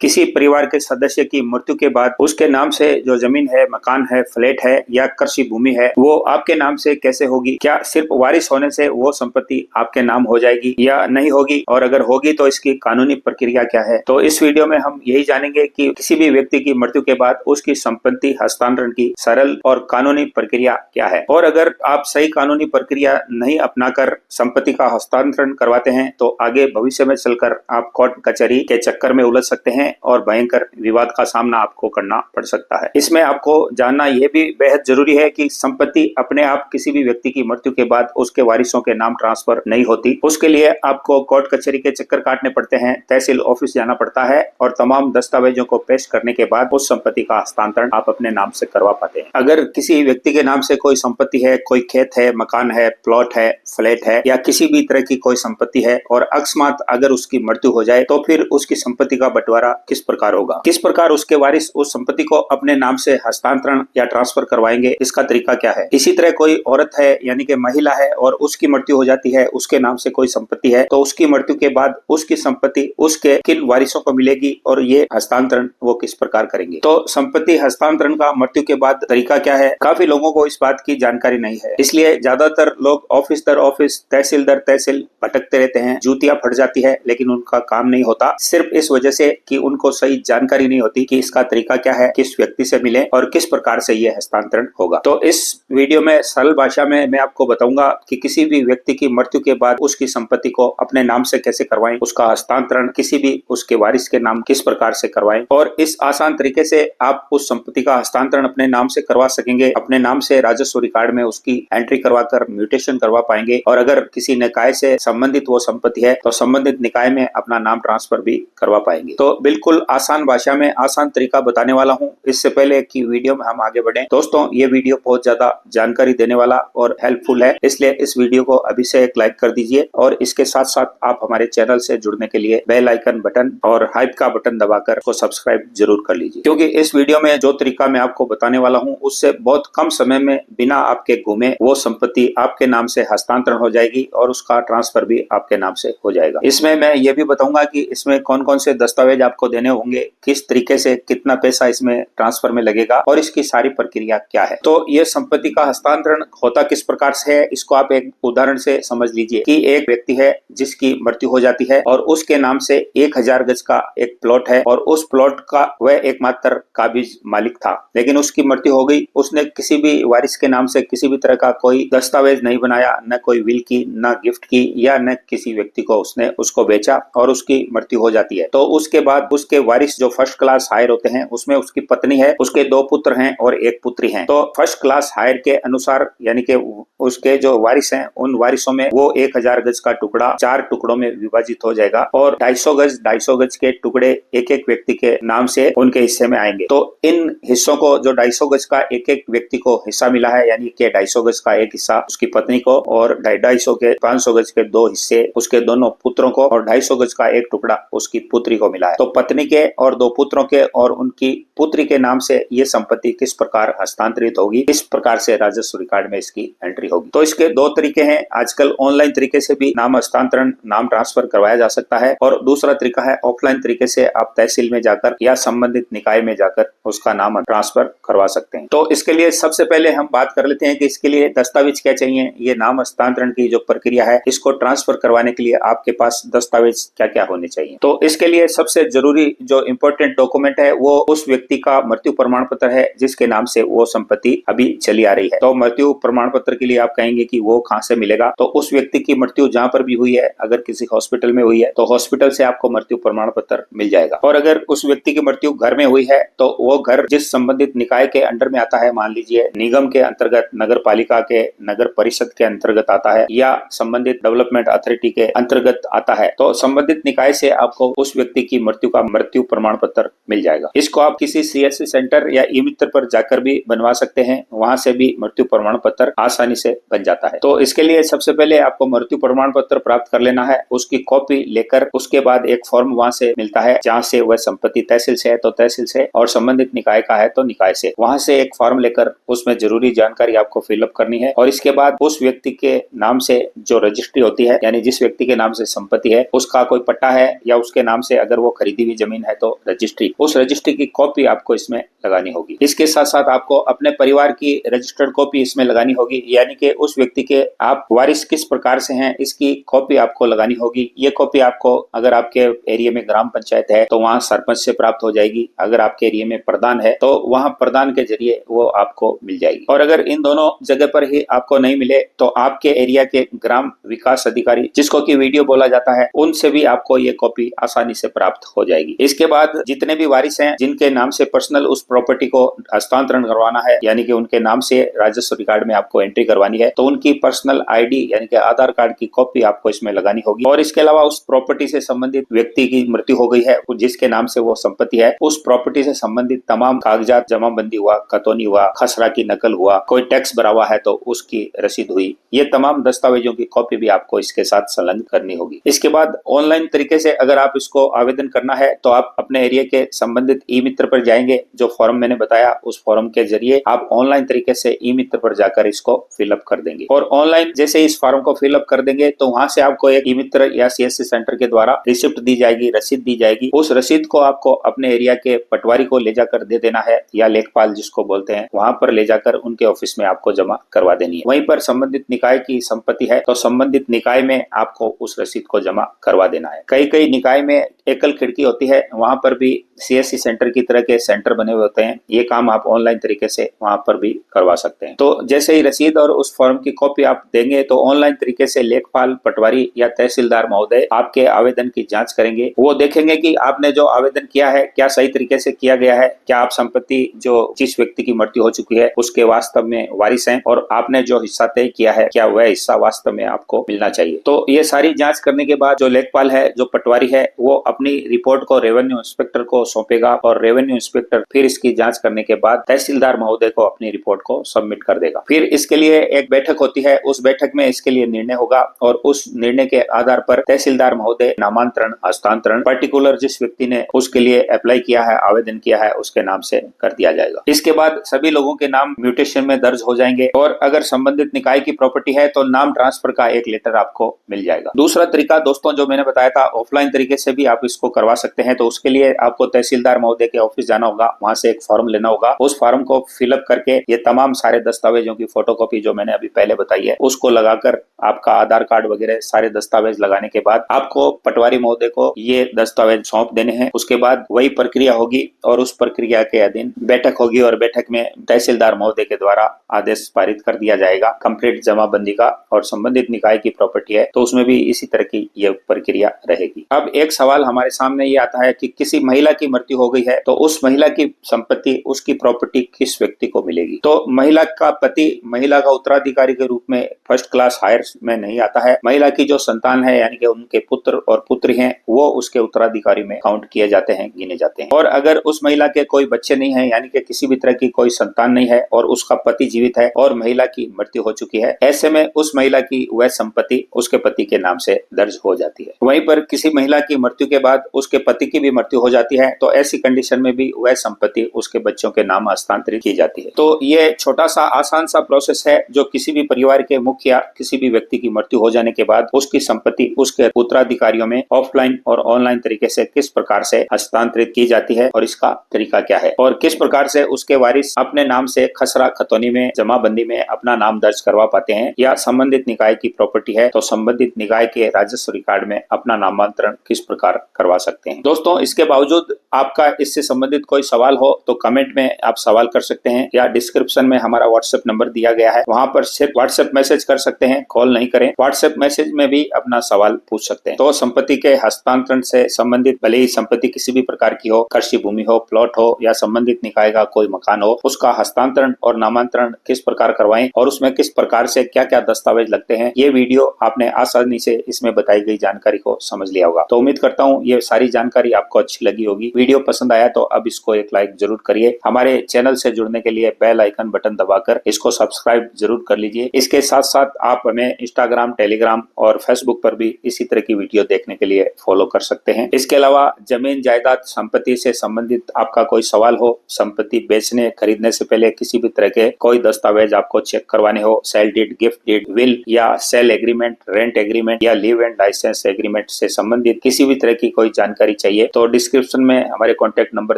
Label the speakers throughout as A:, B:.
A: किसी परिवार के सदस्य की मृत्यु के बाद उसके नाम से जो जमीन है, मकान है, फ्लैट है या कृषि भूमि है वो आपके नाम से कैसे होगी? क्या सिर्फ वारिस होने से वो संपत्ति आपके नाम हो जाएगी या नहीं होगी, और अगर होगी तो इसकी कानूनी प्रक्रिया क्या है? तो इस वीडियो में हम यही जानेंगे कि किसी भी व्यक्ति की मृत्यु के बाद उसकी संपत्ति हस्तांतरण की सरल और कानूनी प्रक्रिया क्या है। और अगर आप सही कानूनी प्रक्रिया नहीं अपनाकर संपत्ति का हस्तांतरण करवाते हैं तो आगे भविष्य में चलकर आप कोर्ट कचहरी के चक्कर में उलझ सकते हैं और भयंकर विवाद का सामना आपको करना पड़ सकता है। इसमें आपको जानना यह भी बेहद जरूरी है कि संपत्ति अपने आप किसी भी व्यक्ति की मृत्यु के बाद उसके वारिसों के नाम ट्रांसफर नहीं होती। उसके लिए आपको कोर्ट कचहरी के चक्कर काटने पड़ते हैं, तहसील ऑफिस जाना पड़ता है और तमाम दस्तावेजों को पेश करने के बाद उस संपत्ति का हस्तांतरण आप अपने नाम से करवा पाते हैं। अगर किसी व्यक्ति के नाम से कोई संपत्ति है, कोई खेत है, मकान है, प्लॉट है, फ्लैट है या किसी भी तरह की कोई संपत्ति है और अकस्मात अगर उसकी मृत्यु हो जाए तो फिर उसकी संपत्ति का बंटवारा किस प्रकार होगा, किस प्रकार उसके वारिस उस संपत्ति को अपने नाम से हस्तांतरण या ट्रांसफर करवाएंगे, इसका तरीका क्या है। इसी तरह कोई औरत है यानी कि महिला है और उसकी मृत्यु हो जाती है, उसके नाम से कोई संपत्ति है, तो उसकी मृत्यु के बाद उसकी संपत्ति उसके किन वारिसों को मिलेगी और ये हस्तांतरण वो किस प्रकार करेंगे। तो संपत्ति हस्तांतरण का मृत्यु के बाद तरीका क्या है, काफी लोगों को इस बात की जानकारी नहीं है, इसलिए ज्यादातर लोग ऑफिस दर ऑफिस, तहसील दर तहसील भटकते रहते हैं। जूतियां फट जाती है लेकिन उनका काम नहीं होता, सिर्फ इस वजह से कि उनको सही जानकारी नहीं होती कि इसका तरीका क्या है, किस व्यक्ति से मिले और किस प्रकार से ये हस्तांतरण होगा। तो इस वीडियो में सरल भाषा में मैं आपको बताऊंगा कि किसी भी व्यक्ति की मृत्यु के बाद उसकी संपत्ति को अपने नाम से कैसे करवाएं, उसका हस्तांतरण किसी भी उसके वारिस के नाम किस प्रकार से करवाएं और इस आसान तरीके से आप उस संपत्ति का हस्तांतरण अपने नाम से करवा सकेंगे। अपने नाम से राजस्व रिकॉर्ड में उसकी एंट्री करवाकर म्यूटेशन करवा पाएंगे और अगर किसी निकाय से संबंधित वो संपत्ति है तो संबंधित निकाय में अपना नाम ट्रांसफर भी करवा पाएंगे। तो बिल्कुल आसान भाषा में आसान तरीका बताने वाला हूँ। इससे पहले कि वीडियो में हम आगे बढ़ें, दोस्तों ये वीडियो बहुत ज्यादा जानकारी देने वाला और हेल्पफुल है, इसलिए इस वीडियो को अभी से एक लाइक कर दीजिए और इसके साथ साथ आप हमारे चैनल से जुड़ने के लिए बेल आइकन बटन और हाइप का बटन दबाकर उसको सब्सक्राइब जरूर कर लीजिए, क्योंकि इस वीडियो में जो तरीका मैं आपको बताने वाला हूँ उससे बहुत कम समय में बिना आपके घूमे वो संपत्ति आपके नाम से हस्तांतरण हो जाएगी और उसका ट्रांसफर भी आपके नाम से हो जाएगा। इसमें मैं ये भी बताऊंगा कि इसमें कौन कौन से दस्तावेज आपको देने होंगे, किस तरीके से कितना पैसा इसमें ट्रांसफर में लगेगा और इसकी सारी प्रक्रिया क्या है। तो ये संपत्ति का हस्तांतरण होता किस प्रकार से है, इसको आप एक उदाहरण से समझ लीजिए कि एक व्यक्ति है जिसकी मृत्यु हो जाती है और उसके नाम से 1000 गज का एक प्लॉट है और उस प्लॉट का वह एकमात्र काबिज मालिक था, लेकिन उसकी मृत्यु हो गई। उसने किसी भी वारिस के नाम से किसी भी तरह का कोई दस्तावेज नहीं बनाया, न कोई विल की, न गिफ्ट की या न किसी व्यक्ति को उसने उसको बेचा और उसकी मृत्यु हो जाती है। तो उसके बाद उसके वारिस जो फर्स्ट क्लास हायर होते हैं उसमें उसकी पत्नी है, उसके 2 पुत्र हैं और 1 पुत्री है। तो फर्स्ट क्लास हायर के अनुसार यानी कि उसके जो वारिस हैं उन वारिसों में वो 1000 गज का टुकड़ा 4 टुकड़ों में विभाजित हो जाएगा और 250 गज के टुकड़े एक एक व्यक्ति के नाम से उनके हिस्से में आएंगे। तो इन हिस्सों को जो 250 गज का एक एक व्यक्ति को हिस्सा मिला है यानी कि 250 गज का एक हिस्सा उसकी पत्नी को और 250 के 500 गज के 2 हिस्से उसके दोनों पुत्रों को और 250 गज का एक टुकड़ा उसकी पुत्री को मिला है। तो पत्नी के और 2 पुत्रों के और उनकी पुत्री के नाम से ये संपत्ति किस प्रकार हस्तांतरित होगी, इस प्रकार से राजस्व रिकॉर्ड में इसकी एंट्री होगी। तो इसके 2 तरीके हैं। आजकल ऑनलाइन तरीके से भी नाम हस्तांतरण, नाम ट्रांसफर करवाया जा सकता है और दूसरा तरीका है ऑफलाइन तरीके से आप तहसील में जाकर या संबंधित निकाय में जाकर उसका नाम ट्रांसफर करवा सकते हैं। तो इसके लिए सबसे पहले हम बात कर लेते हैं कि इसके लिए दस्तावेज क्या चाहिए। ये नाम हस्तांतरण की जो प्रक्रिया है इसको ट्रांसफर करवाने के लिए आपके पास दस्तावेज क्या क्या होने चाहिए। तो इसके लिए सबसे जरूरी जो इम्पोर्टेंट डॉक्यूमेंट है वो उस व्यक्ति का मृत्यु प्रमाण पत्र है जिसके नाम से वो संपत्ति अभी चली आ रही है। तो मृत्यु प्रमाण पत्र के लिए आप कहेंगे कि वो कहाँ से मिलेगा, तो उस व्यक्ति की मृत्यु जहाँ पर भी हुई है, अगर किसी हॉस्पिटल में हुई है तो हॉस्पिटल से आपको मृत्यु प्रमाण पत्र मिल जाएगा। और अगर उस व्यक्ति की मृत्यु घर में हुई है तो वो घर जिस संबंधित निकाय के अंडर में आता है, मान लीजिए निगम के अंतर्गत, नगर पालिका के, नगर परिषद के अंतर्गत आता है या संबंधित डेवलपमेंट अथॉरिटी के अंतर्गत आता है, तो संबंधित निकाय से आपको उस व्यक्ति की मृत्यु का मृत्यु प्रमाण पत्र मिल जाएगा। इसको आप किसी किसी सीएससी सेंटर या ई मित्र पर जाकर भी बनवा सकते हैं, वहां से भी मृत्यु प्रमाण पत्र आसानी से बन जाता है। तो इसके लिए सबसे पहले आपको मृत्यु प्रमाण पत्र प्राप्त कर लेना है, उसकी कॉपी लेकर उसके बाद एक फॉर्म वहां से मिलता है, जहां से वह संपत्ति तहसील से है तो तहसील से और संबंधित निकाय का है तो निकाय से, वहां से एक फॉर्म लेकर उसमें जरूरी जानकारी आपको फिलअप करनी है। और इसके बाद उस व्यक्ति के नाम से जो रजिस्ट्री होती है, यानी जिस व्यक्ति के नाम से संपत्ति है उसका कोई पट्टा है या उसके नाम से अगर वो खरीदी हुई जमीन है तो रजिस्ट्री, उस रजिस्ट्री की कॉपी आपको इसमें लगानी होगी। इसके साथ साथ आपको अपने परिवार की रजिस्टर्ड कॉपी इसमें लगानी होगी, यानी कि उस व्यक्ति के आप वारिस किस प्रकार से हैं इसकी कॉपी आपको लगानी होगी। ये कॉपी आपको अगर आपके एरिया में ग्राम पंचायत है तो वहाँ सरपंच से प्राप्त हो जाएगी, अगर आपके एरिया में प्रधान है तो वहाँ प्रधान के जरिए वो आपको मिल जाएगी। और अगर इन दोनों जगह पर ही आपको नहीं मिले तो आपके एरिया के ग्राम विकास अधिकारी, जिसको की वीडियो बोला जाता है, उनसे भी आपको ये कॉपी आसानी से प्राप्त हो जाएगी। इसके बाद जितने भी वारिस हैं जिनके नाम से पर्सनल उस प्रॉपर्टी को हस्तांतरण करवाना है, यानी कि उनके नाम से राजस्व रिकॉर्ड में आपको एंट्री करवानी है, तो उनकी पर्सनल आईडी यानी कि आधार कार्ड की कॉपी आपको इसमें लगानी होगी। और इसके अलावा उस प्रॉपर्टी से संबंधित व्यक्ति की मृत्यु हो गई है, जिसके नाम से वो संपत्ति है, उस प्रॉपर्टी से संबंधित तमाम कागजात, जमाबंदी हुआ, खतौनी हुआ, खसरा की नकल हुआ, कोई टैक्स भरा हुआ है तो उसकी रसीद हुई, ये तमाम दस्तावेजों की कॉपी भी आपको इसके साथ संलग्न करनी होगी। इसके बाद ऑनलाइन तरीके से अगर आप इसको आवेदन करना है तो आप अपने एरिया के संबंधित ई मित्र पर जाएंगे, जो फॉर्म मैंने बताया उस फॉर्म के जरिए आप ऑनलाइन तरीके से ई मित्र पर जाकर इसको फिलअप कर देंगे। और ऑनलाइन जैसे इस फॉर्म को फिलअप कर देंगे तो वहां से आपको एक ई मित्र या सीएससी सेंटर के द्वारा रिसिप्ट दी जाएगी, रसीद दी जाएगी। उस रसीद को आपको अपने एरिया के पटवारी को ले जाकर दे देना है, या लेखपाल जिसको बोलते हैं, वहां पर ले जाकर उनके ऑफिस में आपको जमा करवा देनी है। वहीं पर संबंधित निकाय की संपत्ति है तो संबंधित निकाय में आपको उस रसीद को जमा करवा देना है। कई कई निकाय में एकल खिड़की होती है, वहां पर भी सीएससी सेंटर की तरह के सेंटर बने हुए होते हैं, ये काम आप ऑनलाइन तरीके से वहां पर भी करवा सकते हैं। तो जैसे ही रसीद और उस फॉर्म की कॉपी आप देंगे तो ऑनलाइन तरीके से लेखपाल, पटवारी या तहसीलदार महोदय आपके आवेदन की जांच करेंगे। वो देखेंगे कि आपने जो आवेदन किया है क्या सही तरीके से किया गया है, क्या आप संपत्ति जो जिस व्यक्ति की मृत्यु हो चुकी है उसके वास्तव में वारिस हैं, और आपने जो हिस्सा तय किया है क्या वह हिस्सा वास्तव में आपको मिलना चाहिए। तो ये सारी जांच करने के बाद जो लेखपाल है, जो पटवारी है, वो अपनी रिपोर्ट को रेवेन्यू इंस्पेक्टर को सौंपेगा और रेवेन्यू इंस्पेक्टर फिर इसकी जांच करने के बाद तहसीलदार महोदय को अपनी रिपोर्ट को सबमिट कर देगा। फिर इसके लिए एक बैठक होती है, उस बैठक में इसके लिए निर्णय होगा और उस निर्णय के आधार पर तहसीलदार महोदय नामांतरण, हस्तांतरण पर्टिकुलर जिस व्यक्ति ने उसके लिए अप्लाई किया है, आवेदन किया है, उसके नाम से कर दिया जाएगा। इसके बाद सभी लोगों के नाम म्यूटेशन में दर्ज हो जाएंगे और अगर संबंधित निकाय की प्रॉपर्टी है तो नाम ट्रांसफर का एक लेटर आपको मिल जाएगा। दूसरा तरीका दोस्तों जो मैंने बताया था, ऑफलाइन तरीके से भी आप इसको करवा सकते हैं। तो उसके लिए आपको तहसीलदार महोदय के ऑफिस जाना होगा, वहां से एक फॉर्म लेना होगा, उस फॉर्म को फिलअप करके ये तमाम सारे दस्तावेजों की फोटोकॉपी जो मैंने अभी पहले बताई है उसको लगाकर आपका आधार कार्ड वगैरह सारे दस्तावेज लगाने के बाद आपको पटवारी महोदय को ये दस्तावेज सौंप देने हैं। उसके बाद वही प्रक्रिया होगी और उस प्रक्रिया के अधीन बैठक होगी और बैठक में तहसीलदार महोदय के द्वारा आदेश पारित कर दिया जाएगा कंप्लीट जमाबंदी का। और संबंधित निकाय की प्रॉपर्टी है तो उसमें भी इसी तरह की ये प्रक्रिया रहेगी। अब एक सवाल हमारे सामने ये आता है कि किसी महिला की मृत्यु हो गई है तो उस महिला की संपत्ति, उसकी प्रॉपर्टी किस व्यक्ति को मिलेगी। तो महिला का पति महिला का उत्तराधिकारी के रूप में फर्स्ट क्लास हायर में नहीं आता है। महिला की जो संतान है यानी कि उनके पुत्र और पुत्री हैं वो उसके उत्तराधिकारी में काउंट किए जाते हैं, गिने जाते हैं। और अगर उस महिला के कोई बच्चे नहीं है यानी कि किसी भी तरह की कोई संतान नहीं है और उसका पति जीवित है और महिला की मृत्यु हो चुकी है, ऐसे में उस महिला की वह संपत्ति उसके पति के नाम से दर्ज हो जाती है। वहीं पर किसी महिला की मृत्यु के बाद उसके पति की भी मृत्यु हो जाती है तो ऐसी कंडीशन में भी वह संपत्ति उसके बच्चों के नाम हस्तांतरित की जाती है। तो ये छोटा सा आसान सा प्रोसेस है जो किसी भी परिवार के मुखिया किसी भी व्यक्ति की मृत्यु हो जाने के बाद उसकी संपत्ति उसके उत्तराधिकारियों में ऑफलाइन और ऑनलाइन तरीके से किस प्रकार से हस्तांतरित की जाती है और इसका तरीका क्या है और किस प्रकार से उसके वारिस अपने नाम से खसरा, खतौनी में, जमाबंदी में अपना नाम दर्ज करवा पाते हैं, या संबंधित निकाय की प्रॉपर्टी है तो संबंधित निकाय के राजस्व रिकॉर्ड में अपना नामांतरण किस प्रकार करवा सकते हैं। दोस्तों इसके बावजूद आपका इससे संबंधित कोई सवाल हो तो कमेंट में आप सवाल कर सकते हैं या डिस्क्रिप्शन में हमारा व्हाट्सएप नंबर दिया गया है, वहां पर सिर्फ व्हाट्सएप मैसेज कर सकते हैं, कॉल नहीं करें। व्हाट्सएप मैसेज में भी अपना सवाल पूछ सकते हैं। तो संपत्ति के हस्तांतरण से संबंधित भले ही संपत्ति किसी भी प्रकार की हो, कृषि भूमि हो, प्लॉट हो या संबंधित निकाय का कोई मकान हो, उसका हस्तांतरण और नामांतरण किस प्रकार करवाएं और उसमें किस प्रकार से क्या क्या दस्तावेज लगते हैं, ये वीडियो आपने आसानी से इसमें बताई गई जानकारी को समझ लिया होगा। तो उम्मीद करता हूँ ये सारी जानकारी आपको अच्छी लगी होगी। वीडियो पसंद आया तो अब इसको एक लाइक जरूर करिए। हमारे चैनल से जुड़ने के लिए बेल आइकन बटन दबाकर इसको सब्सक्राइब जरूर कर लीजिए। इसके साथ साथ आप हमें इंस्टाग्राम, टेलीग्राम और फेसबुक पर भी इसी तरह की वीडियो देखने के लिए फॉलो कर सकते हैं। इसके अलावा जमीन जायदाद संपत्ति से संबंधित आपका कोई सवाल हो, संपत्ति बेचने खरीदने से पहले किसी भी तरह के कोई दस्तावेज आपको चेक करवाने हो, sale deed, gift deed, will या सेल एग्रीमेंट, रेंट एग्रीमेंट या लीव एंड लाइसेंस एग्रीमेंट से संबंधित किसी भी तरह की कोई जानकारी चाहिए तो डिस्क्रिप्शन में हमारे कॉन्टेक्ट नंबर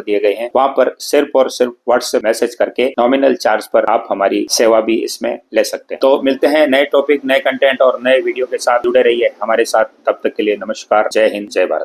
A: दिए गए हैं, वहां पर सिर्फ और सिर्फ व्हाट्सएप मैसेज करके नॉमिनल चार्ज पर आप हमारी सेवा भी इसमें ले सकते हैं। तो मिलते हैं नए टॉपिक, नए कंटेंट और नए वीडियो के साथ। जुड़े रहिए हमारे साथ, तब तक के लिए नमस्कार। जय हिंद, जय भारत।